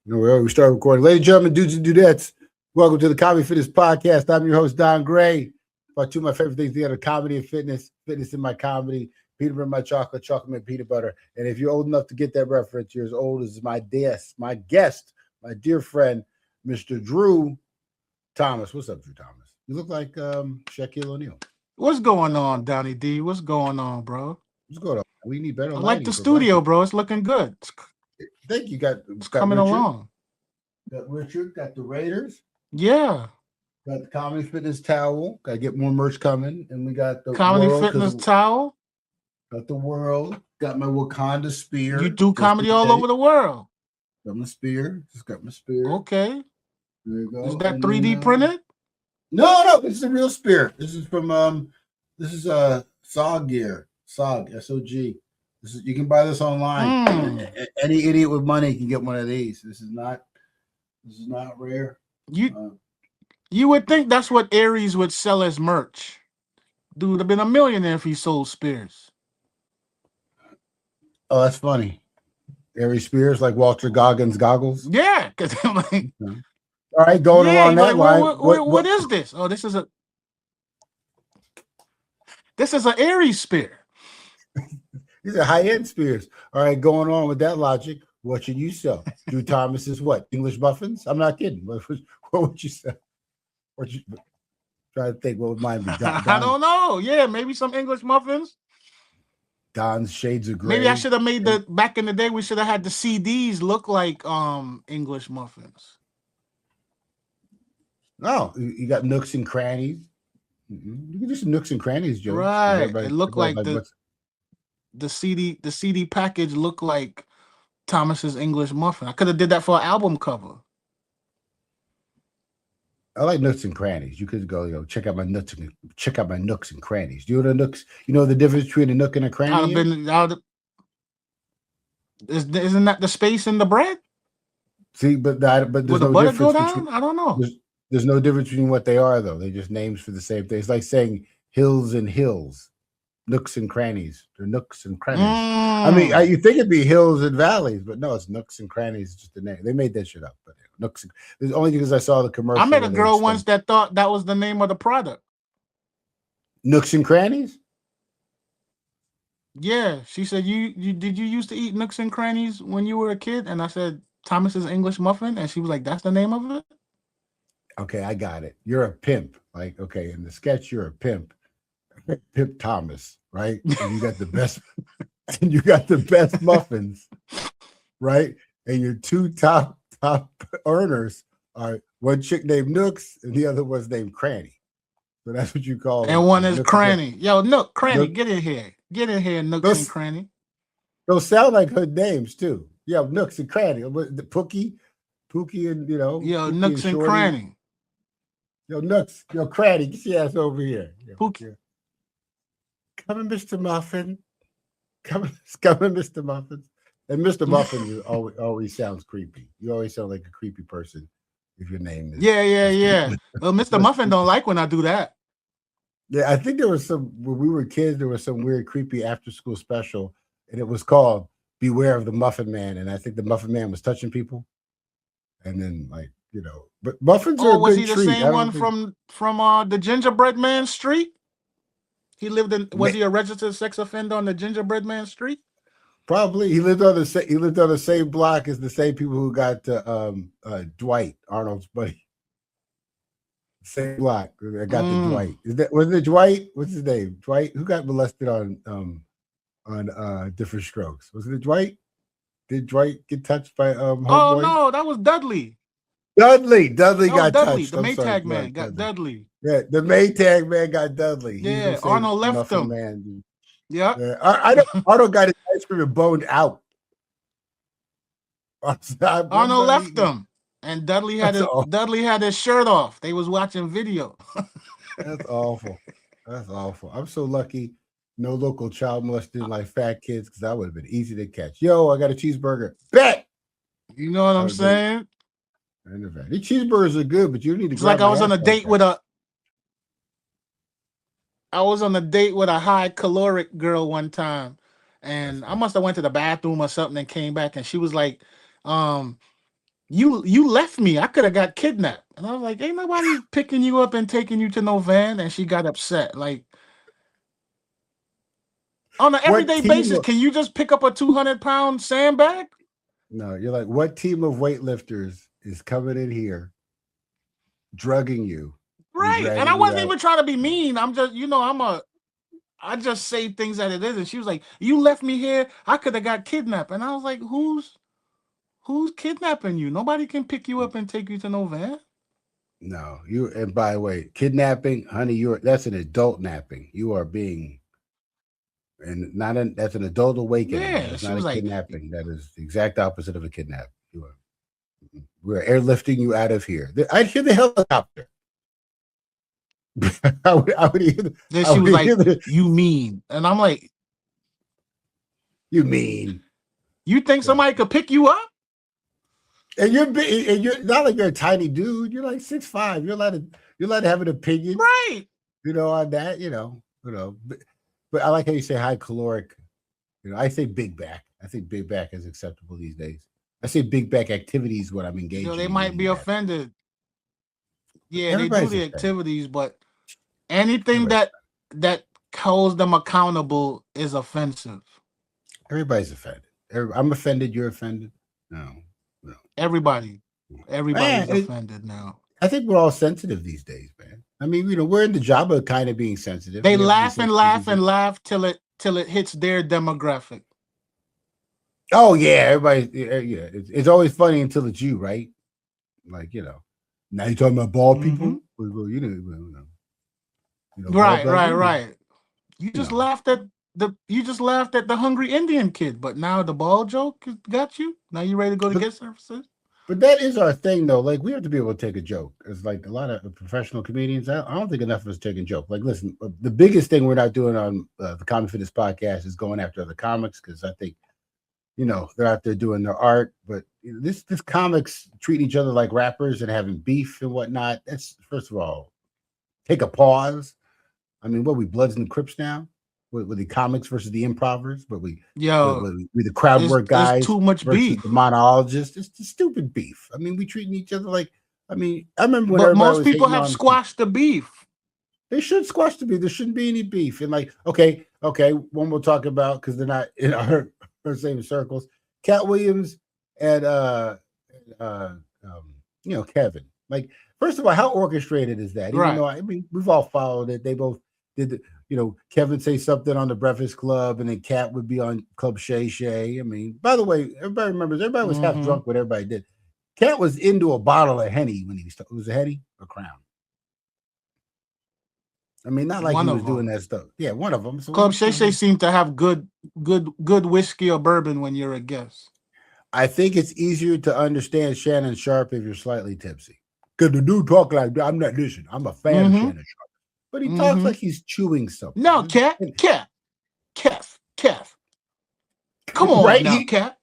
We start recording. Ladies and gentlemen, dudes and dudettes, welcome to the Comedy Fitness Podcast. I'm your host, Don Gray. About two of my favorite things together, comedy and fitness, fitness in my comedy, peanut butter in my chocolate, chocolate and peanut butter. And if you're old enough to get that reference, you're as old as my guest, my dear friend, Mr. Drew Thomas. What's up, Drew Thomas? You look like Shaquille O'Neal. What's going on, Donnie D? What's going on, bro? What's going on? We need better I lighting. like the studio, bro. It's looking good. I think It's coming Richard, along. Got Richard, got the Raiders. Yeah. Got the Comedy Fitness towel. Got to get more merch coming. And we got the Comedy Fitness towel. Got the world. Got my Wakanda spear. You do comedy all over the world. Got my spear. Just got my spear. Okay. There you go. Is that 3D printed? No. This is a real spear. This is from SOG gear. SOG, S-O-G. You can buy this online. Any idiot with money can get one of these. This is not rare. You would think that's what Aries would sell as merch. Dude would have been a millionaire if he sold spears. Oh, that's funny. Aries spears like Walter Goggins goggles. Yeah, because I'm like, all right, going along that line. What is this? Oh, this is an Aries spear. These are high-end spears. All right, going on with that logic, what should you sell? Drew Thomas is what? English muffins? I'm not kidding. What would you sell? Try to think what would mine be. I don't know. Yeah, maybe some English muffins. Don's Shades of Gray. Maybe I should have made back in the day, we should have had the CDs look like English muffins. No, you got nooks and crannies. You can do some nooks and crannies, Joe. Right. It looked like the CD package looked like Thomas's English muffin. I could have did that for an album cover. I like nooks and crannies. You could go, check out my nooks and crannies. Do you know the nooks? You know the difference between a nook and a cranny? Isn't that the space in the bread? See, but there's would the butter go down? I don't know. There's no difference between what they are, though. They're just names for the same thing. It's like saying hills and hills, nooks and crannies. They're nooks and crannies. I mean, you think it'd be hills and valleys, but no, it's nooks and crannies. It's just the name. They made that shit up. But nooks. It's only because I saw the commercial. I met a girl once that thought that was the name of the product. Nooks and crannies. Yeah, she said, did you used to eat nooks and crannies when you were a kid? And I said, Thomas's English muffin, and she was like, that's the name of it. Okay, I got it. You're a pimp. Like, okay, in the sketch, you're a pimp. Pimp Thomas, right? And you got the best and you got the best muffins, right? And your two top earners are one chick named Nooks and the other one's named Cranny. So that's what you call and one is Nooks Cranny. Yo, Nook, Cranny, get in here. Get in here, Nooks and Cranny. Those sound like her names too. Yeah, Nooks and Cranny. The Pookie and Yo, Pookie Nooks and Cranny. Yo, Nooks, yo, Cranny, get your ass over here. Pookie. Come in, Mr. Muffin. Come in, Mr. Muffin. And Mr. Muffin always sounds creepy. You always sound like a creepy person if your name is. Yeah. Well, Mr. Muffin don't like when I do that. Yeah, I think there was when we were kids, there was some weird, creepy after-school special, and it was called Beware of the Muffin Man. And I think the Muffin Man was touching people. And then, but muffins are a good treat. Was he the same one from the Gingerbread Man Street? He lived in. Was he a registered sex offender on the Gingerbread Man Street? Probably. He lived on the same block as the same people who got Dwight, Arnold's buddy. Same block. I got the Dwight. Was it Dwight? What's his name? Dwight. Who got molested on Different Strokes? Was it Dwight? Did Dwight get touched by Oh no, that was Dudley. Dudley got touched. The Maytag man got Dudley. Yeah, the Maytag man got Dudley. Yeah, Arnold left him. Man, yeah. Arnold got his ice cream and boned out. Arnold left him, and Dudley had his shirt off. They was watching video. That's awful. I'm so lucky. No local child molested like fat kids, because that would have been easy to catch. Yo, I got a cheeseburger. Bet. You know what I'm saying? These cheeseburgers are good, but you need to. It's like I was on a date with a high caloric girl one time, and I must have went to the bathroom or something and came back, and she was like, You left me. I could have got kidnapped. And I was like, ain't nobody picking you up and taking you to no van. And she got upset. Like, on an What everyday team? basis, can you just pick up a 200-pound sandbag? No, you're like, what team of weightlifters is coming in here, drugging you, and Right. And I dragging you wasn't out? even trying to be mean. I'm just, I just say things that it is. And she was like, you left me here. I could have got kidnapped. And I was like, who's kidnapping you? Nobody can pick you up and take you to no van. No, you. And by the way, kidnapping, honey, that's an adult napping. You are being, and that's an adult awakening. That Yeah. is She not a was like, kidnapping. That is the exact opposite of a kidnap. You are. We're airlifting you out of here. I'd hear the helicopter. I would hear. then I she would was like, hear the. you mean? And I'm like, You mean? you think somebody could pick you up? And you're big, and you're not like you're a tiny dude. You're like 6'5". You're allowed to have an opinion, Right. on that. But I like how you say high caloric. I say big back. I think big back is acceptable these days. I say big back activities when I'm engaging. They might be offended. Yeah, they do Everybody's the offended. activities, but anything that holds them accountable is offensive. Everybody's offended. I'm offended. You're offended. No. Everybody's offended now. I think we're all sensitive these days, man. I mean, we're in the job of kind of being sensitive. They laugh and laugh and laugh till it hits their demographic. Oh yeah, everybody. Yeah, it's always funny until it's you, right? Like now you're talking about bald people. Well, Right. You just laughed at the hungry Indian kid, but now the bald joke got you. Now you ready to go to get services? But that is our thing, though. Like, we have to be able to take a joke. It's like a lot of professional comedians. I don't think enough of us take a joke. Like, listen, the biggest thing we're not doing on the Comedy Fitness podcast is going after other comics, because I think, they're out there doing their art. But this comics treating each other like rappers and having beef and whatnot. That's, first of all, take a pause. I mean, we Bloods and Crips now? With the comics versus the improvers, but we the crowd work guys. Too much beef. The monologists. It's the stupid beef. I mean, we treating each other like. I mean, I remember when. But most people have squashed the beef. They should squash the beef. There shouldn't be any beef. And like, okay, one we'll talk about, because they're not in our same circles. Cat Williams and Kevin. Like, first of all, how orchestrated is that? Even though I mean, we've all followed it. They both did. Kevin say something on the Breakfast Club, and then Cat would be on Club Shay Shay. I mean, by the way, everybody remembers. Everybody was half drunk. What everybody did. Cat was into a bottle of Henny when he was. It was a Henny or Crown. I mean, not like he was doing that stuff. Yeah, one of them. So Club Shay Shay seemed to have good whiskey or bourbon when you're a guest. I think it's easier to understand Shannon Sharpe if you're slightly tipsy. Because the dude talk like that. I'm not listening. I'm a fan of Shannon Sharpe. But he talks like he's chewing something. No, Cat. Come on, now, Cat.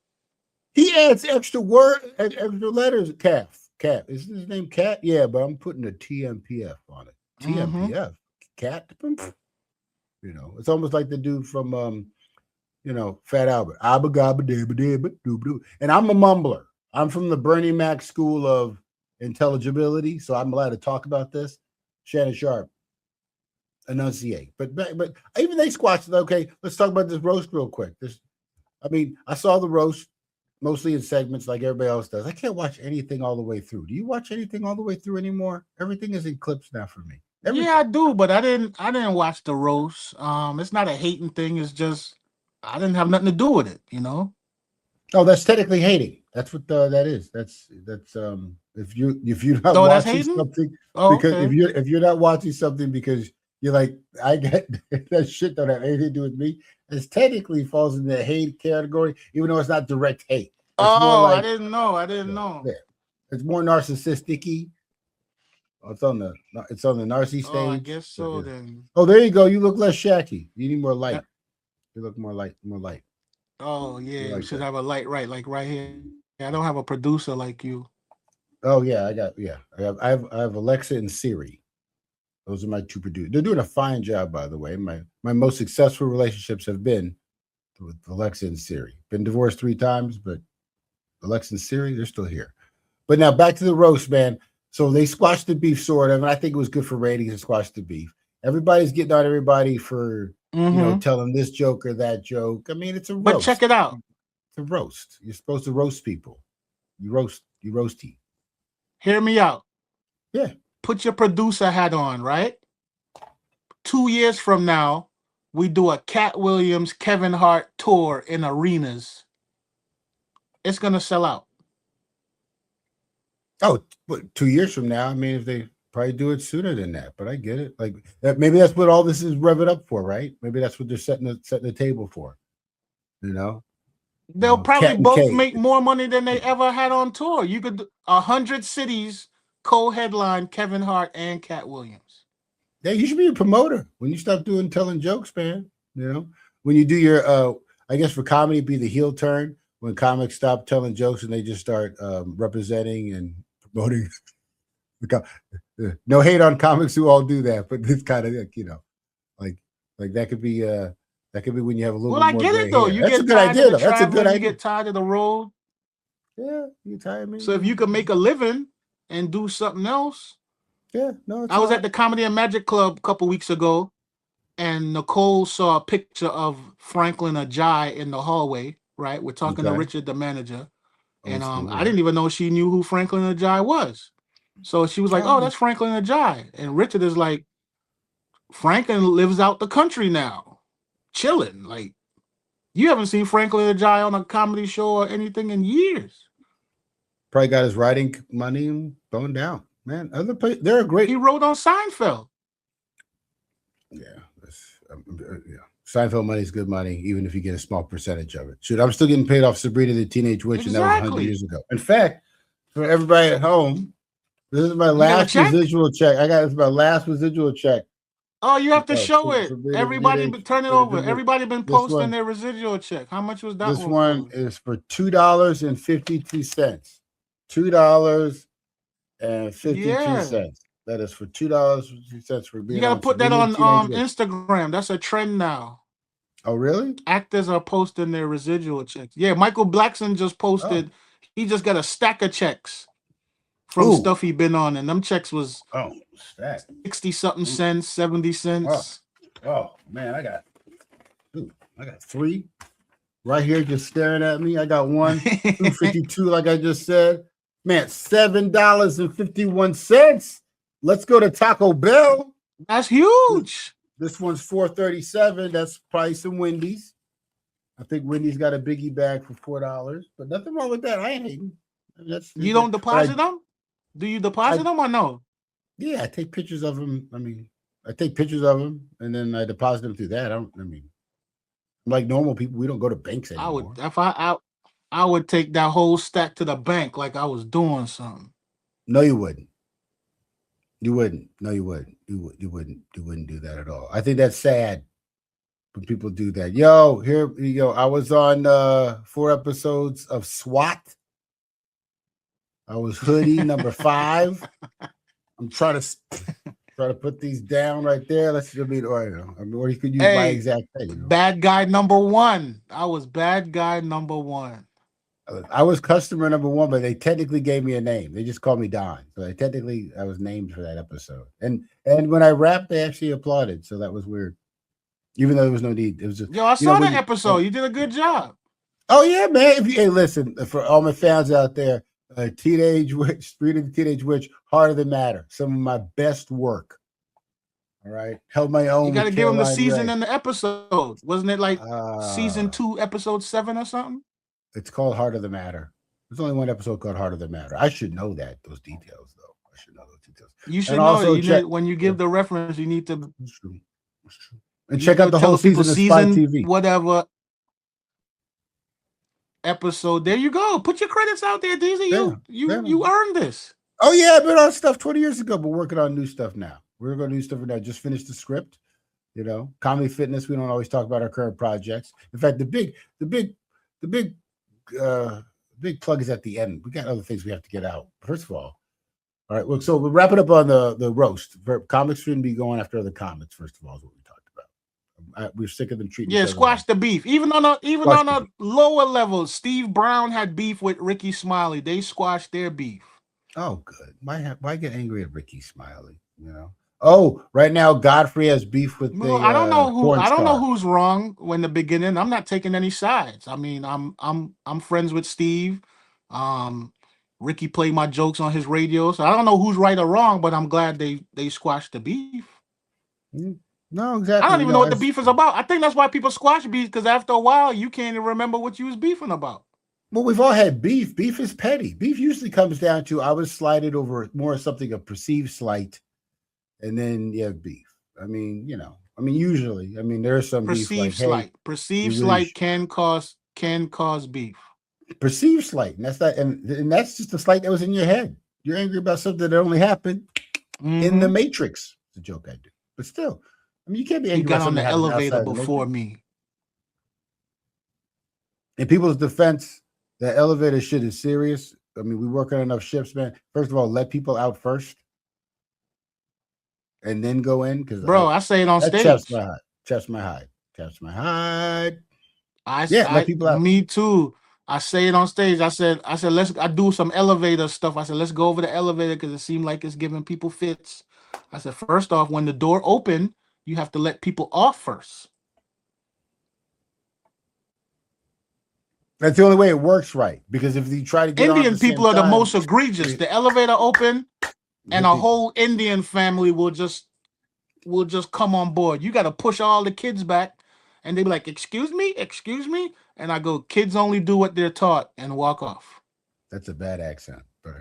He adds extra letters. Calf. Is his name Cat? Yeah, but I'm putting a TMPF on it. TMPF. Cat. It's almost like the dude from Fat Albert. And I'm a mumbler. I'm from the Bernie Mac school of intelligibility, so I'm allowed to talk about this. Shannon Sharpe. Enunciate, but even they squashed it. Okay, let's talk about this roast real quick. I saw the roast mostly in segments like everybody else does. I can't watch anything all the way through. Do you watch anything all the way through anymore? Everything is in clips now for me. Yeah, I do, but I didn't watch the roast. It's not a hating thing. It's just I didn't have nothing to do with it. Oh, that's technically hating. That's what that is. That's if you're not watching something because if you're not watching something because you're like, I get that shit don't have anything to do with me. It technically falls in the hate category, even though it's not direct hate. It's more like, I didn't know. Yeah. It's more narcissistic-y. It's on the narcy stage. Oh, I guess so then. Oh, there you go. You look less shaky. You need more light. You look more light. Oh yeah, you should have a light like right here. I don't have a producer like you. Oh yeah, I have Alexa and Siri. Those are my two producers. They're doing a fine job, by the way. My most successful relationships have been with Alexa and Siri. Been divorced 3 times, but Alexa and Siri, they're still here. But now back to the roast, man. So they squashed the beef, sort of, and I think it was good for ratings to squash the beef. Everybody's getting on everybody for telling this joke or that joke. I mean, it's a But check roast. it out. It's a roast. You're supposed to roast people. You roasty. Hear me out. Yeah. Put your producer hat on, right? 2 years from now, we do a Cat Williams, Kevin Hart tour in arenas. It's gonna sell out. Oh, but 2 years from now, I mean, if they probably do it sooner than that, but I get it. Like maybe that's what all this is revving up for, right? Maybe that's what they're setting the table for. They'll probably Cat and both Kate. make more money than they ever had on tour. You could 100 cities co-headline Kevin Hart and Cat Williams. Yeah, you should be a promoter when you stop telling jokes, man. When you do your I guess for comedy be the heel turn when comics stop telling jokes and they just start representing and promoting. No hate on comics who all do that, but this kind of like that could be when you have a little. Well, bit I more get it though. hair. You That's get a good tired idea. of the That's a good traveling, idea. you get tired of the road. Yeah, you tired me. So if you could make a living and do something else. Yeah, no. I was at the Comedy and Magic Club a couple weeks ago, and Nicole saw a picture of Franklin Ajay in the hallway. Right, we're talking to Richard, the manager, and I didn't even know she knew who Franklin Ajay was. So she was like, "Oh, that's Franklin Ajay," and Richard is like, "Franklin lives out the country now, chilling. Like, you haven't seen Franklin Ajay on a comedy show or anything in years." Probably got his writing money and going down, man. They're great. He wrote on Seinfeld. Yeah, Seinfeld money is good money, even if you get a small percentage of it. Shoot, I'm still getting paid off Sabrina the Teenage Witch, and that was 100 years ago. In fact, for everybody at home, this is my last residual check. This is my last residual check. Oh, you have to show it. Everybody turn it over. Everybody been posting their residual check. How much was that? This one is for $2.52. $2.52. That is for $2.52 for being. You gotta put that on Instagram. That's a trend now. Oh, really? Actors are posting their residual checks. Yeah, Michael Blackson just posted. He just got a stack of checks from stuff he been on, and them checks was 60-something cents, 70 cents. Oh man, I got 3 right here just staring at me. I got one, 252, like I just said. Man, $7.51. Let's go to Taco Bell. That's huge. This one's $4.37. That's probably some Wendy's. I think Wendy's got a biggie bag for $4, but nothing wrong with that. I ain't hating. You don't deposit them? Do you deposit them or no? Yeah, I take pictures of them. I take pictures of them and then I deposit them through that. Like normal people, we don't go to banks anymore. I would take that whole stack to the bank like I was doing something. No, you wouldn't. You wouldn't. No, you wouldn't. You wouldn't. You wouldn't do that at all. I think that's sad when people do that. I was on 4 episodes of SWAT. I was hoodie number 5. I'm trying to put these down right there. Or you could use my exact thing. Bad guy number 1. I was bad guy number 1. I was customer number 1, but they technically gave me a name. They just called me Don. So I was named for that episode. And when I rapped, they actually applauded. So that was weird. Even though there was no need. It was just I saw that episode. You did a good job. Oh yeah, man. Listen, for all my fans out there, Teenage Witch, Street of the Teenage Witch, Heart of the Matter. Some of my best work. All right. Held my own. You gotta give them the season and the episode. Wasn't it like season 2, episode 7 or something? It's called Heart of the Matter. There's only one episode called Heart of the Matter. I should know those details, though. I should know those details. You should know. When you give the reference, you need to. That's true. And check out the whole season of Spy TV. Whatever episode. There you go. Put your credits out there, DZ. You earned this. Oh yeah, I've been on stuff 20 years ago, but working on new stuff now. We're going to do stuff now. Just finished the script. Comedyfitness. We don't always talk about our current projects. In fact, the big plug is at the end. We got other things we have to get out. First of all right. Look, so we'll wrap it up on the roast. Comics shouldn't be going after other comics. First of all, is what we talked about. We're sick of them treating. Yeah, squash the beef. Even on a lower level, Steve Brown had beef with Ricky Smiley. They squashed their beef. Oh, good. Why get angry at Ricky Smiley? You know. Oh, right now Godfrey has beef with Well, the porn I don't know star. who's wrong in the beginning. I'm not taking any sides. I mean, I'm friends with Steve. Um, Ricky played my jokes on his radio, so I don't know who's right or wrong, but I'm glad they squashed the beef. Mm, no, I exactly. don't You even know know, what the as beef is about. I think that's why people squash beef, because after a while you can't even remember what you was beefing about. well, we've all had beef. Beef is petty. Beef usually comes down to I was slighted over more something a perceived slight, and then you have beef. I mean, you know, I mean, usually, I mean, there's some beef like, hey, you Perceived really slight can cause beef. perceived slight, and that's that, and that's just a slight that was in your head. You're angry about something that only happened in the Mm-hmm. Matrix. It's a joke I do, but still, I mean, you can't be He angry about got on something that the happens elevator outside of the before Matrix. me. In people's defense, that elevator shit is serious. I mean, we work on enough ships, man. First of all, let people out first, and then go in because Bro, I I say it on that chaps stage. my hide, chaps my hide, chaps my hide. Yeah, let people out. Me too. I say it on stage. I do some elevator stuff. I said, let's go over the elevator because it seemed like it's giving people fits. I said, first off, when the door open, you have to let people off first. That's the only way it works right. Because if you try to get on at the Indian same people are the time, most egregious. you The elevator open and hit a people. whole Indian family will just come on board. You got to push all the kids back, and they be like, excuse me," and I go, "Kids only do what they're taught," and walk off. That's a bad accent, but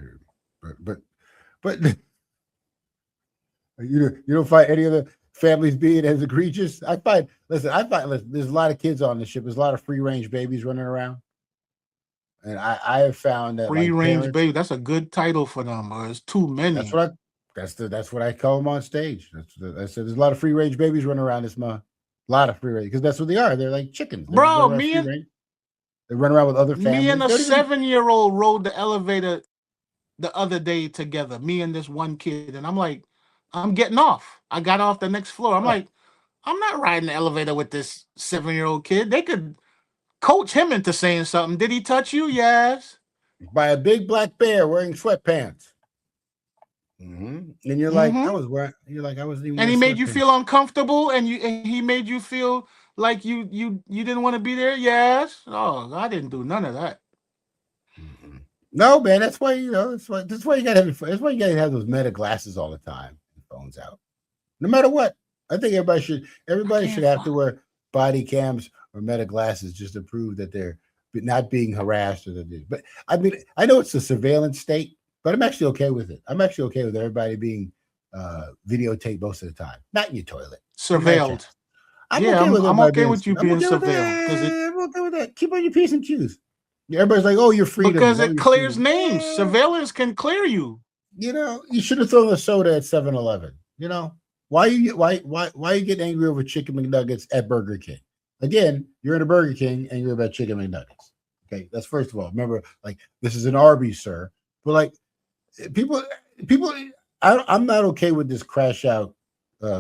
you don't find any other families being as egregious. I find there's a lot of kids on the ship. There's a lot of free range babies running around, and I have found that Free like range parents. baby, that's a good title for them. Or it's too That's many, what I. That's what I call them on stage. I said there's a lot of free range babies running around this month. A lot of free range because that's what they are. They're like chickens. They just run bro. around free range. They run around with other Me and families. a They don't even 7-year-old rode the elevator the other day together. Me and this one kid, and I'm like, I'm getting off. I got off the next floor. I'm oh, like, I'm not riding the elevator with this 7-year-old kid. They could coach him into saying something. Did he touch you? Yes. by a big black bear wearing sweatpants. And you're like, I Mm-hmm. was wearing. You're like, I wasn't even And wearing he made you sweatpants. feel uncomfortable, and he made you feel like you didn't want to be there. Yes. Oh, I didn't do none of that. Mm-mm. No, man, that's why that's why you gotta have that's why you gotta have those meta glasses all the time. Phones out, no matter what. I think I everybody should can't have to find. wear body cams or meta glasses just to prove that they're not being harassed or that. But I mean, I know it's a surveillance state, but I'm actually okay with it. I'm actually okay with everybody being videotaped most of the time, not in your toilet, in my Surveilled. chest. I'm Yeah, okay with I'm everybody okay being. with you I'm being okay with surveilled because it that. I'm okay with that. Keep on your p's and q's. Everybody's like, "Oh, your freedoms. because Oh, it your clears freedom." names. Surveillance can clear you. You know, you should have thrown a soda at 7-Eleven. You know, why you get angry over chicken McNuggets at Burger King? Again, you're in a Burger King and you're about chicken McNuggets. Okay, that's first of all. Remember, like this is an Arby's, sir. But like people, people, I'm not okay with this crash out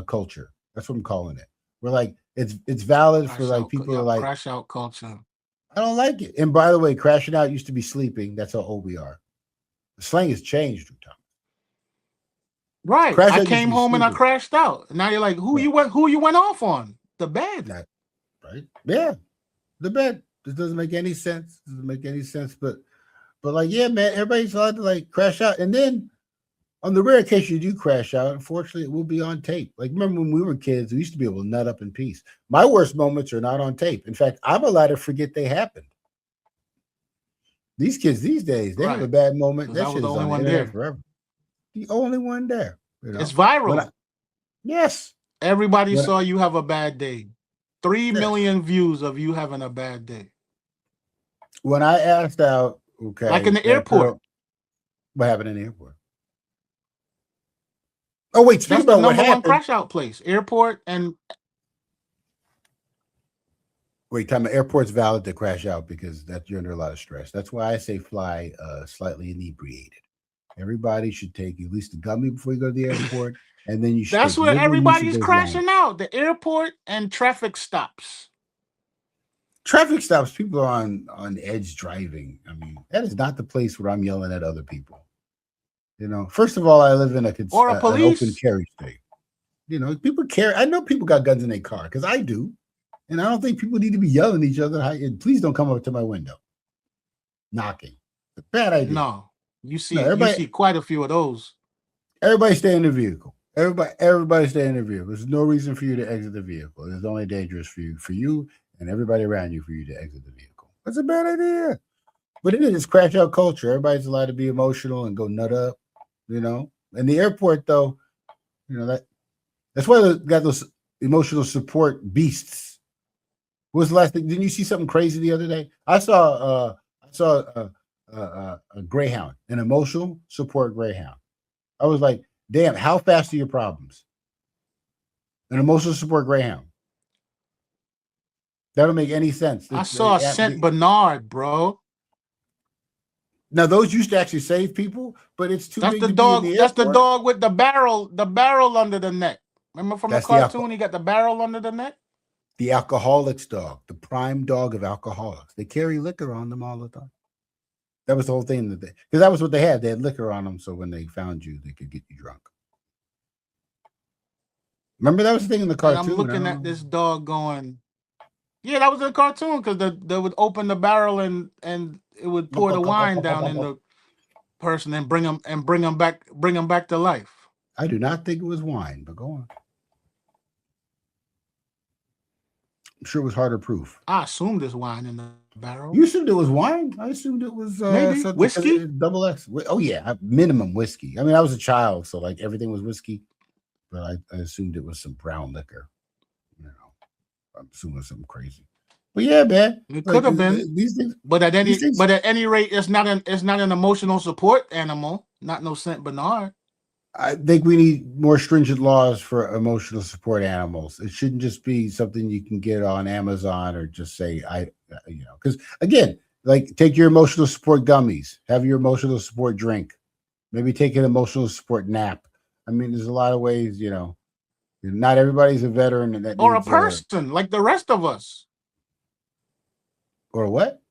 culture. That's what I'm calling it. We're like it's valid for like people to Yep, like. crash out culture. I don't like it. And by the way, crashing out used to be sleeping. That's how old we are. The slang has changed, Tom. Right. Crash I out used to came be home and I sleeping. crashed out. Now you're like, Yeah, who you went off on? The bed. not right. Yeah, the bed. This doesn't make any sense. Doesn't make any sense. But like, yeah, man, everybody's allowed to like crash out, and then on the rare occasion you do crash out, unfortunately, it will be on tape. Like, remember when we were kids, we used to be able to nut up in peace. My worst moments are not on tape. In fact, I'm allowed to forget they happened. These kids these days, they have a Right. bad moment. Because I That was shit the is only on the one internet there. forever. The only one there, It's When viral. yes, Everybody when saw you have a bad day. 3 yes, million views of you having a bad day. when I asked out, Like in okay, the that airport. girl, what happened in the airport? Oh wait, speak That's the about what number one happened. crash out place. Airport and Wait, time. The airport's valid to crash out because that you're under a lot of stress. That's why I say fly slightly inebriated. Everybody should take at least a gummy before you go to the airport, and then you should that's take where liberal use of everybody's those lines. crashing out. The airport and traffic stops. Traffic stops. People are on edge driving. I mean, that is not the place where I'm yelling at other people. You know, first of all, I live in or a an open police. carry state. You know, people carry. I know people got guns in their car because I do, and I don't think people need to be yelling at each other. And please don't come up to my window, knocking. It's a bad idea. No, No, you see quite a few of those. everybody stay in the vehicle. Everybody stay in the vehicle. There's no reason for you to exit the vehicle. It's only dangerous for you and everybody around you for you to exit the vehicle. That's a bad idea. But it is, it's crash out culture. Everybody's allowed to be emotional and go nut up, you know. In the airport, though, you know that's why they got those emotional support beasts. What was the last thing? Didn't you see something crazy the other day? I saw a greyhound, an emotional support greyhound. I was like, damn, how fast are your problems? An emotional support greyhound. That don't make any sense. I saw a Saint Bernard, bro. Now those used to actually save people, but it's too That's big the to be in dog. the That's the airport. dog with the barrel under the neck. Remember from the That's the cartoon, he got the barrel under the neck. the alcoholics dog, the prime dog of alcoholics. They carry liquor on them all the time. That was the whole thing because that was what they had. They had liquor on them, so when they found you, they could get you drunk. Remember that was the thing in the cartoon. And I'm looking at this dog going, yeah, that was in the cartoon because they would open the barrel and it would pour the wine down in the person and bring them back to life. I do not think it was wine, but go on. I'm sure it was harder proof. I assumed there's wine in the barrel. You assumed it was wine? I assumed it was maybe whiskey. Double X. Oh yeah, minimum whiskey. I mean, I was a child, so like everything was whiskey, but I assumed it was some brown liquor. You know, I'm assuming something crazy. But yeah, man, it could have been these things. But at any rate, it's not an emotional support animal. Not no Saint Bernard. I think we need more stringent laws for emotional support animals. It shouldn't just be something you can get on Amazon or just say, because again, like take your emotional support gummies, have your emotional support drink, maybe take an emotional support nap. I mean, there's a lot of ways, not everybody's a veteran and that or a person like the rest of us. Or what?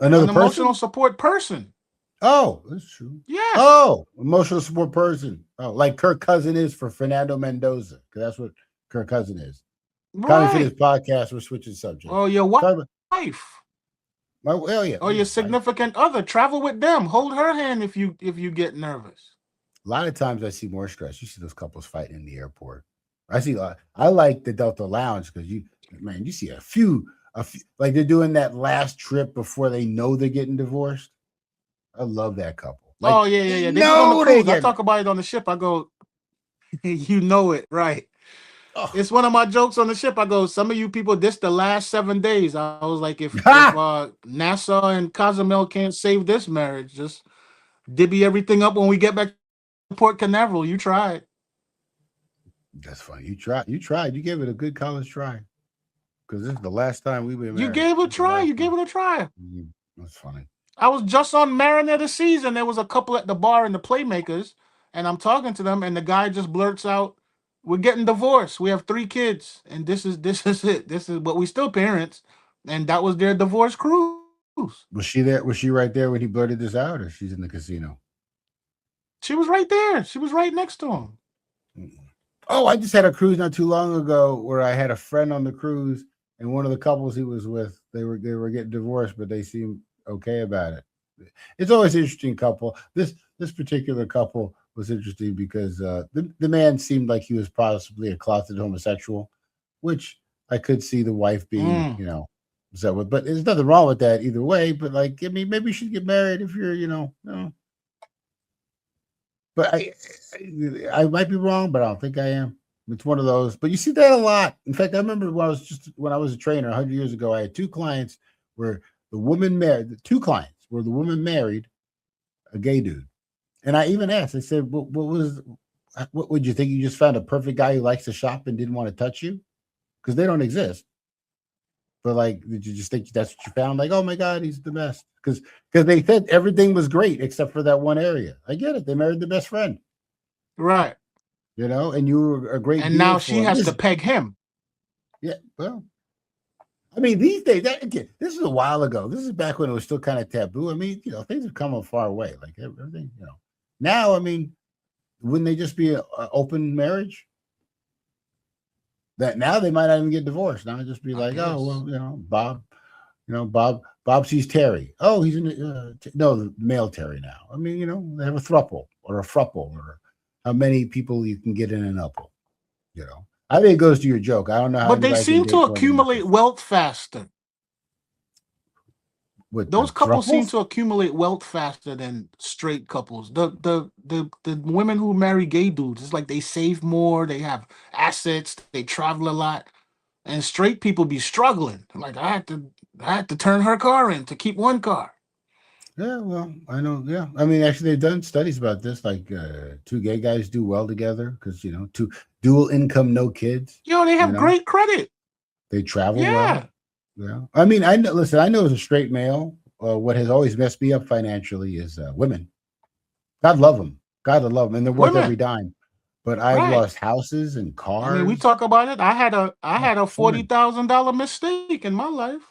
An emotional support person. Oh, that's true. Yes. Oh, emotional support person. Oh, like Kirk Cousin is for Fernando Mendoza, because that's what Kirk Cousin is. Right. Comedyfitness podcast. We're switching subjects. Oh, your wife. Yeah. Or your significant other. Travel with them. Hold her hand if you get nervous. A lot of times I see more stress. You see those couples fighting in the airport. I like the Delta Lounge because you see a few like they're doing that last trip before they know they're getting divorced. I love that couple. Like, oh yeah. They get on the cruise. I talk about it on the ship. I go, you know it, right? Oh. It's one of my jokes on the ship. I go, some of you people, this the last 7 days. I was like, if NASA and Cozumel can't save this marriage, just divvy everything up when we get back to Port Canaveral. You tried. That's funny. You tried. You gave it a good college try. Because this is the last time we were married. You gave it a try. Mm-hmm. That's funny. I was just on Marinette of Season. There was a couple at the bar in the Playmakers, and I'm talking to them, and the guy just blurts out, "We're getting divorced. We have 3 kids, and this is it. But we still parents." And that was their divorce cruise. Was she there? Was she right there when he blurted this out, or she's in the casino? She was right there. She was right next to him. Mm-hmm. Oh, I just had a cruise not too long ago where I had a friend on the cruise, and one of the couples he was with, they were getting divorced, but they seemed okay about it. It's always an interesting couple. This particular couple was interesting because the man seemed like he was possibly a closeted homosexual, which I could see the wife being, upset with. But there's nothing wrong with that either way. But like, I mean, maybe you should get married if you're, But I might be wrong, but I don't think I am. It's one of those. But you see that a lot. In fact, I remember when I was a trainer 100 years ago, I had 2 clients where the woman married a gay dude. And I even asked, I said, what would you think? You just found a perfect guy who likes to shop and didn't want to touch you? Because they don't exist. But like, did you just think that's what you found? Like, oh my God, he's the best. Because they said everything was great except for that one area. I get it. They married their best friend. Right. And you were a great. And now she has to peg him. Yeah. Well, I mean, these days, again, this is a while ago. This is back when it was still kind of taboo. I mean, things have come a far way. Like everything, Now, I mean, wouldn't they just be an open marriage? That now they might not even get divorced. Now it'd just be like, oh well, Bob, Bob sees Terry. Oh, he's in the male Terry now. I mean, they have a throuple or a fruple or how many people you can get in an upple. I think it goes to your joke. I don't know how. But they seem to accumulate wealth faster. Those couples seem to accumulate wealth faster than straight couples. The women who marry gay dudes, it's like they save more, they have assets, they travel a lot, and straight people be struggling. Like I had to turn her car in to keep one car. Yeah, well, I know. Yeah, I mean, actually, they've done studies about this. Like, two gay guys do well together because two dual income, no kids. They have great credit. They travel well. Yeah, I mean, I know. Listen, I know as a straight male, what has always messed me up financially is women. God love them. God to love them, and they're worth every dime. But I've lost houses and cars. I mean, we talk about it. I had a $40,000 mistake in my life.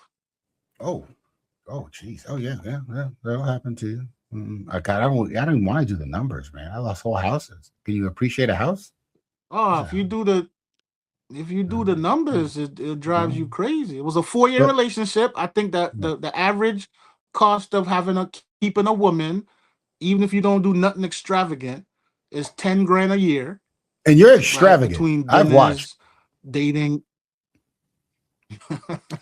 Oh, geez. Oh, yeah. That'll happen to you. I don't even want to do the numbers, man. I lost whole houses. Can you appreciate a house? Oh, if you do the numbers, it drives you crazy. It was a 4-year relationship. I think that the average cost of keeping a woman, even if you don't do nothing extravagant, is $10,000 a year. And you're extravagant. Between dinners, I've watched dating.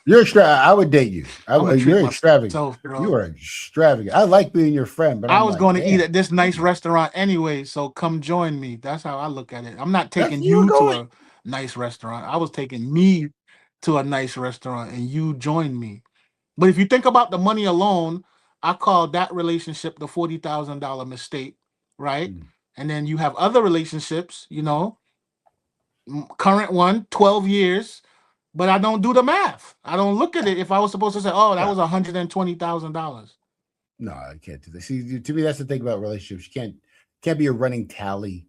You're extravagant. I would date you. You're extravagant. You are extravagant. I like being your friend, but I was going to eat at this nice restaurant anyway, so come join me. That's how I look at it. I'm not taking you to a nice restaurant. I was taking me to a nice restaurant, and you joined me. But if you think about the money alone, I call that relationship the $40,000 mistake, right? And then you have other relationships, current one, 12 years. But I don't do the math. I don't look at it. If I was supposed to say, "Oh, that was $120,000." No, I can't do this. See, to me, that's the thing about relationships. You can't be a running tally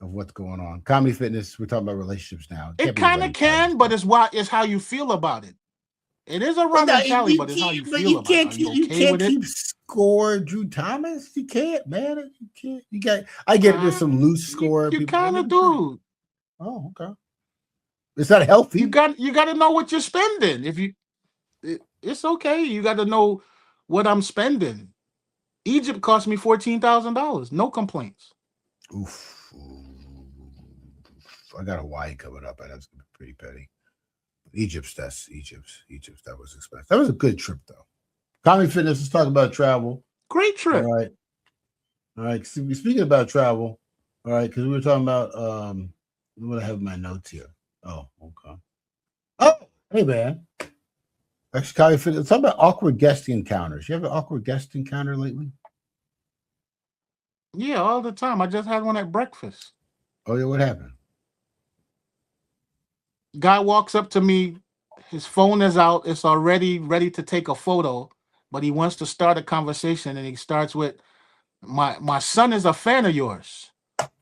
of what's going on. Comedy Fitness. We're talking about relationships now. It kind of can, but it's how you feel about it. It is a running tally, but it's how you feel about it. You can't keep score, Drew Thomas. You can't, man. You can't. You got. I get it. There's some loose score. You kind of do. Oh, okay. It's not healthy. You got to know what you're spending. It's okay. You got to know what I'm spending. Egypt cost me $14,000. No complaints. Oof. I got Hawaii coming up. That's pretty petty. Egypt. That was expensive. That was a good trip though. Comedy Fitness. Let's talk about travel. Great trip. All right. Speaking about travel. All right, because we were talking about what I have in my notes here. Oh, okay. Oh, hey, man. Actually, let's talk about awkward guest encounters. You have an awkward guest encounter lately? Yeah, all the time. I just had one at breakfast. Oh, yeah. What happened? Guy walks up to me. His phone is out. It's already ready to take a photo, but he wants to start a conversation, and he starts with, my son is a fan of yours.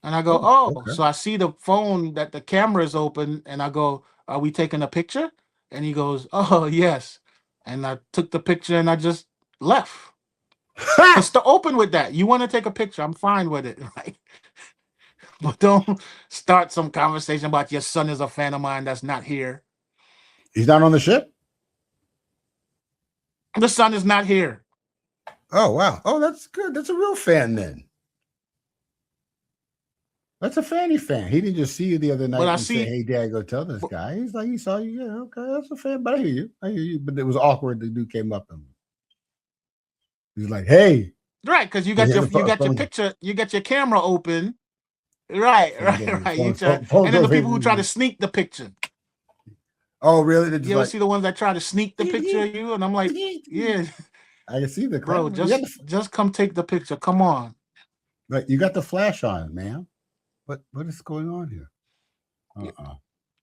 And I go, okay. So I see the phone that the camera is open, and I go, are we taking a picture? And he goes, oh, yes. And I took the picture, and I just left. Just to open with that. You want to take a picture, I'm fine with it, right? But don't start some conversation about your son is a fan of mine that's not here. He's not on the ship? The son is not here. Oh, wow. Oh, that's good. That's a real fan then. That's a fan. He didn't just see you the other night say, hey, Dad, go tell this guy. He's like, he saw you. Yeah, okay, that's a fan. But I hear you. But it was awkward. The dude came up and he's like, hey. Right, because you got your picture, you got your camera open. Right. And then the people who try to sneak the picture. Oh, really? You ever see the ones that try to sneak the picture of you? And I'm like, yeah. I can see the bro. Just come take the picture. Come on. Right, you got the flash on, man. What is going on here?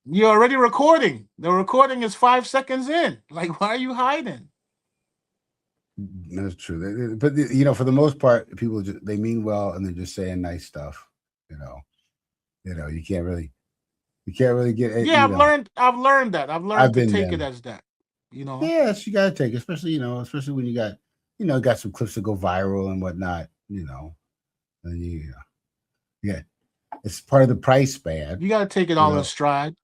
You're already recording. The recording is 5 seconds in. Like, why are you hiding? That's true. But for the most part, people they mean well and they're just saying nice stuff. You can't really get. Yeah, I've learned that. I've learned to take it as that. you know. Yes, you gotta take, especially especially when you got some clips that go viral and whatnot. And yeah, it's part of the price, man. You got to take it You all in know, stride.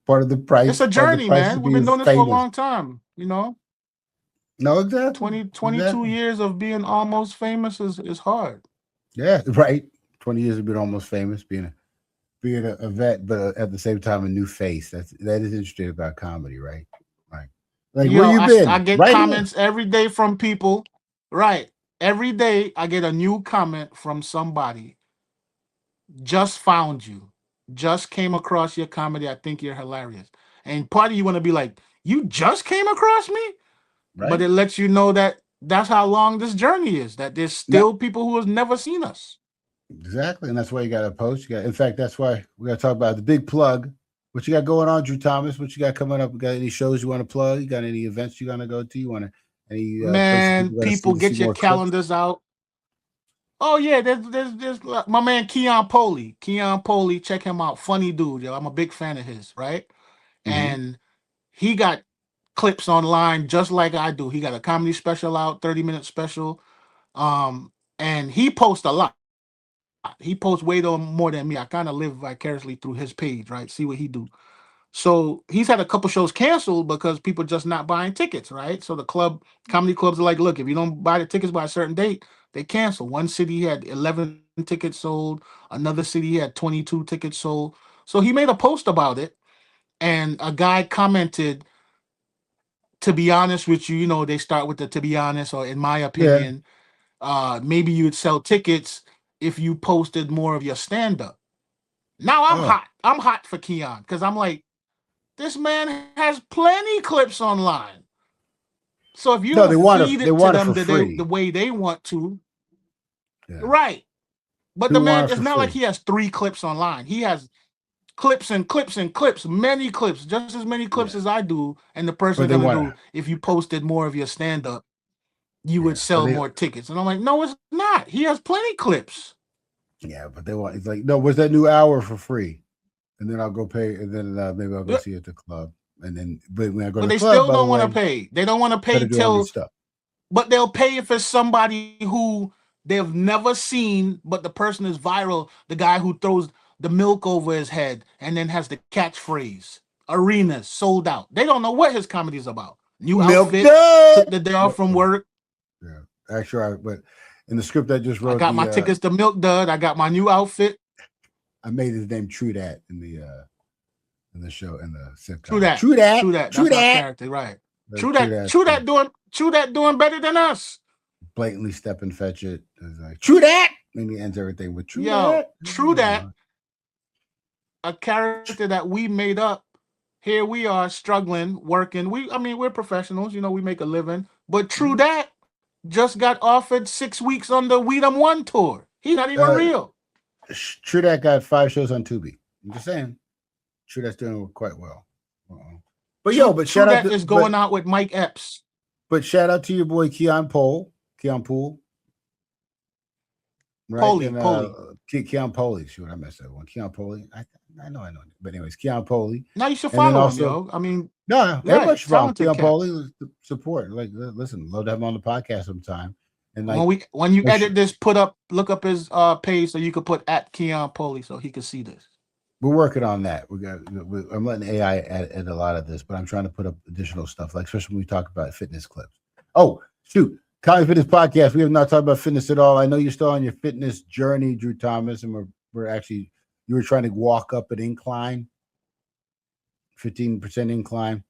part of the It's price, a part of the journey, price man. of We've been being doing this for a famous. long time, you know. No, exactly, 22 exactly. years of being almost famous is hard. Yeah, right. 20 years of being almost famous, being a vet, but at the same time a new face. That is interesting about comedy, right? Like where Yo, you I been? get Right here. comments every day from people. Right. Every day I get a new comment from somebody. Just found you. Just came across your comedy. I think you're hilarious. And part of you want to be like, you just came across me? But Right. it lets you know that that's how long this journey is, that there's No, still people who have never seen us. exactly, and that's why you got to post. In fact, that's why we got to talk about the big plug. What you got going on, Drew Thomas? What you got coming up? You got any shows you want to plug? You got any events you gonna go to? You want to any places Man, people got to see people to see get your more clips? calendars out. Oh yeah, there's my man Keon Poley. Keon Poley, check him out. Funny dude, yo. I'm a big fan of his, right? Mm-hmm. And he got clips online just like I do. He got a comedy special out, 30-minute special. And he posts a lot. He posts way more than me. I kind of live vicariously through his page, right? See what he do. So he's had a couple shows canceled because people just not buying tickets, right? So the comedy clubs are like, look, if you don't buy the tickets by a certain date, they cancel. One city had 11 tickets sold, another city had 22 tickets sold. So he made a post about it, and a guy commented, to be honest with you, they start with the to be honest, or in my Yeah. opinion, maybe you would sell tickets if you posted more of your stand-up. Now I'm Oh hot. I'm hot for Keon because I'm like, this man has plenty clips online. So if you no, don't feed they it to want it them for the free. way they want to, Yeah, right? But the people want man, it it's for not like free. he has 3 clips online. He has clips and clips and clips, many clips, just as many clips Yeah, as I do, and the person are but they gonna want do. to. If you posted more of your stand up, you would Yeah, but sell more tickets. And I'm like, no, it's not. He has plenty clips. they want. It's like, no, what's that new hour for free? And then I'll go pay, and then maybe I'll go But see it at the club. And then, but when I go to the they club, still by the don't want to way, pay. They don't want to got pay to do all these till, stuff. but they'll pay if it's somebody who they've never seen, but the person is viral. The guy who throws the milk over his head and then has the catchphrase. Arenas sold out. They don't know what his comedy is about. New Milk outfit, dud. took the day off Nope. from work. Yeah, actually, but in the script I just I wrote, got my tickets to Milk Dud. I got my new outfit. I made his name True Dat in the show in the True sitcom. that. True Dat. True that. True That's my Dat. character, right? That's True Dat. True that doing better than us. Blatantly step and fetch it. It's like True Dat. And he ends everything with True Yo, Dat. true that. A character that we made up. Here we are struggling, working. We're professionals, we make a living. But true Mhm. that just got offered 6 weeks on the We Done One tour. He's not even Uh, real. True Dat got 5 shows on Tubi. I'm just saying. True Dat's doing quite well. But yo, True that is going out with Mike Epps. but shout out to your boy Keon Poole, right? And Polly. Keon Poley. Shoot, I messed that one. Keon Poley. I know. But anyways, Keon Poley, Now you should and then follow him, also yo. I mean, no, everybody right, should follow talented Keon cat. Poley. Support, like, listen, love to have him on the podcast sometime. And like, When you make sure edit this, look up his page so you could put at Keon Poley so he could see this. we're working on that. I'm letting AI edit a lot of this, but I'm trying to put up additional stuff, like especially when we talk about fitness clips. Oh, shoot. Comedy Fitness Podcast. We have not talked about fitness at all. I know you're still on your fitness journey, Drew Thomas, and we're actually, you were trying to walk up an incline, 15% incline,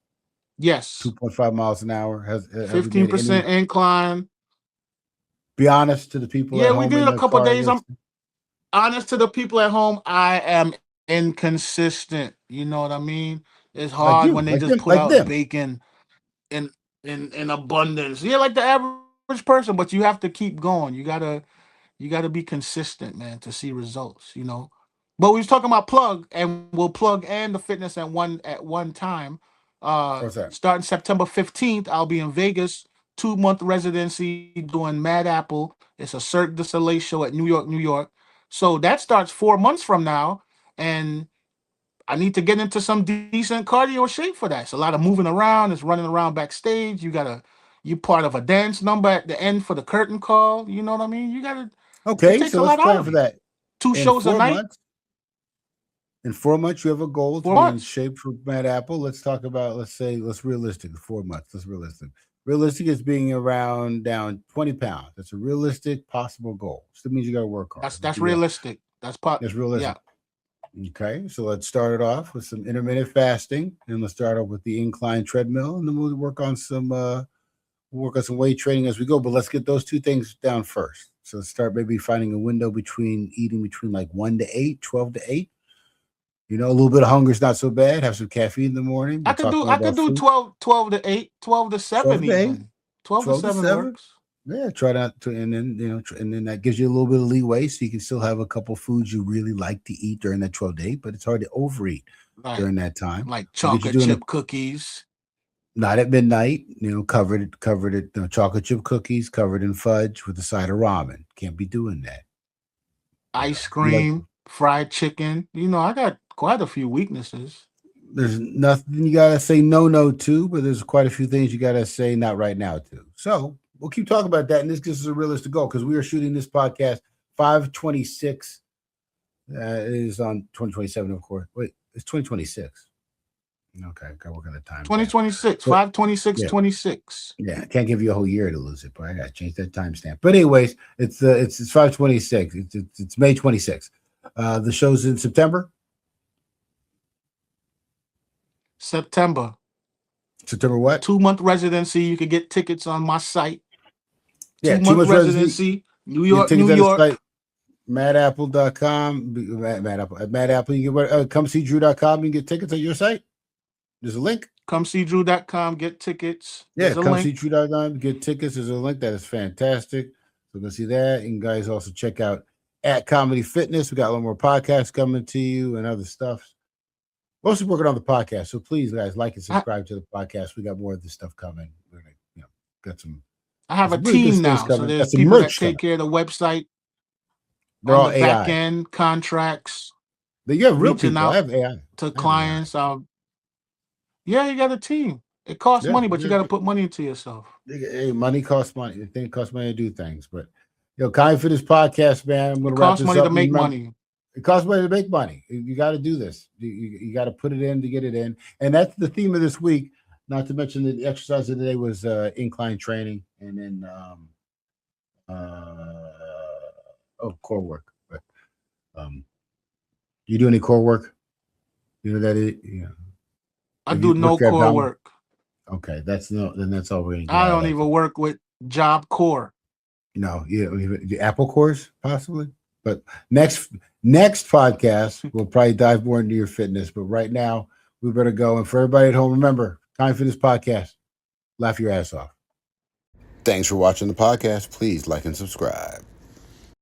Yes. 2.5 miles an hour. Have we made any, 15% incline. be honest to the people at Yeah, we home did in it a the couple car days. I'm listening? honest to the people at home. I am inconsistent. You know what I mean? It's Like hard you, when they like just them, put like out them. bacon in in abundance. Yeah, like the average person, but you have to keep going. You gotta be consistent, man, to see results. But we was talking about plug, and we'll plug and the fitness at one time. What's that? Starting September 15th, I'll be in Vegas, 2 month residency doing Mad Apple. It's a Cirque du Soleil show at New York, New York. So that starts 4 months from now, and I need to get into some decent cardio shape for that. It's a lot of moving around. It's running around backstage. You part of a dance number at the end for the curtain call. You know what I mean? It Okay, takes so a let's lot out plan of for you. that. 2 In shows a 4 night, months, in 4 months, you have a goal to 4 be in months. shape for Mad Apple. Let's talk about, let's realistic. 4 months. Let's realistic. Realistic is being around down 20 pounds. That's a realistic, possible goal. Still means you got to work hard. That's realistic. That's That's realistic. Yeah. Okay, so let's start it off with some intermittent fasting, and let's start off with the incline treadmill, and then we'll work on some weight training as we go. But let's get those 2 things down first. So let's start maybe finding a window between eating between like 1 to 8, 12 to 8. You know, a little bit of hunger is not so bad. Have some caffeine in the morning. I We'll could talk do more I could about do food. 12 to 8, 12 to 7 12 to 8, even. 12 to 12 to 7 7. works. Yeah, try not to, and then that gives you a little bit of leeway, so you can still have a couple foods you really like to eat during that 12 to 8, but it's hard to overeat Right. during that time. Like We'll get you chocolate doing chip cookies. not at midnight, covered it, chocolate chip cookies covered in fudge with a side of ramen. Can't be doing that. Ice You like, cream, fried chicken. I got quite a few weaknesses. there's nothing you gotta say no to, but there's quite a few things you gotta say not right now to. So we'll keep talking about that, and this gives us a realistic goal because we are shooting this podcast 5/26. It is on 2027, of course. Wait, it's 2026. Okay, got work on the time. 2026, 5/26/26. Yeah, I can't give you a whole year to lose it, but I gotta change that timestamp. But anyways, it's 5/26. It's May 26th. The show's in September. September What? 2-month residency. You could get tickets on my site. Yeah, 2-month residency. New York, New York. Site, madapple.com. Mad Apple. You can comeseedrew.com. You can get tickets at your site. There's a link. Comeseedrew.com. Get tickets. Yeah, comeseedrew.com. Get tickets. There's a link. That is fantastic. So go see that. And guys also check out at Comedy Fitness. We got a lot more podcasts coming to you and other stuff. Mostly working on the podcast. So please, guys, like and subscribe to the podcast. We got more of this stuff coming. We're gonna, got some. I have a really team now. So there's people that take care of the website. They're all the AI. back end contracts. You have real people. I have AI. To clients. Yeah, you got a team. It costs money, but you got to put money into yourself. Hey, money costs money. The thing costs money to do things. But Comedyfitness podcast, man. I'm going to wrap this up. It costs money to make money. It costs money to make money. You got to do this. You got to put it in to get it in. And that's the theme of this week. Not to mention the exercise of the day was incline training, and then core work. But you do any core work? You know that it. Yeah. I do no core work. Okay, that's all we're gonna do. I don't even work with Job Core. No, the Apple cores possibly. But next podcast, we'll probably dive more into your fitness. But right now, we better go. And for everybody at home, remember, Comedyfitness podcast. Laugh your ass off. Thanks for watching the podcast. Please like and subscribe.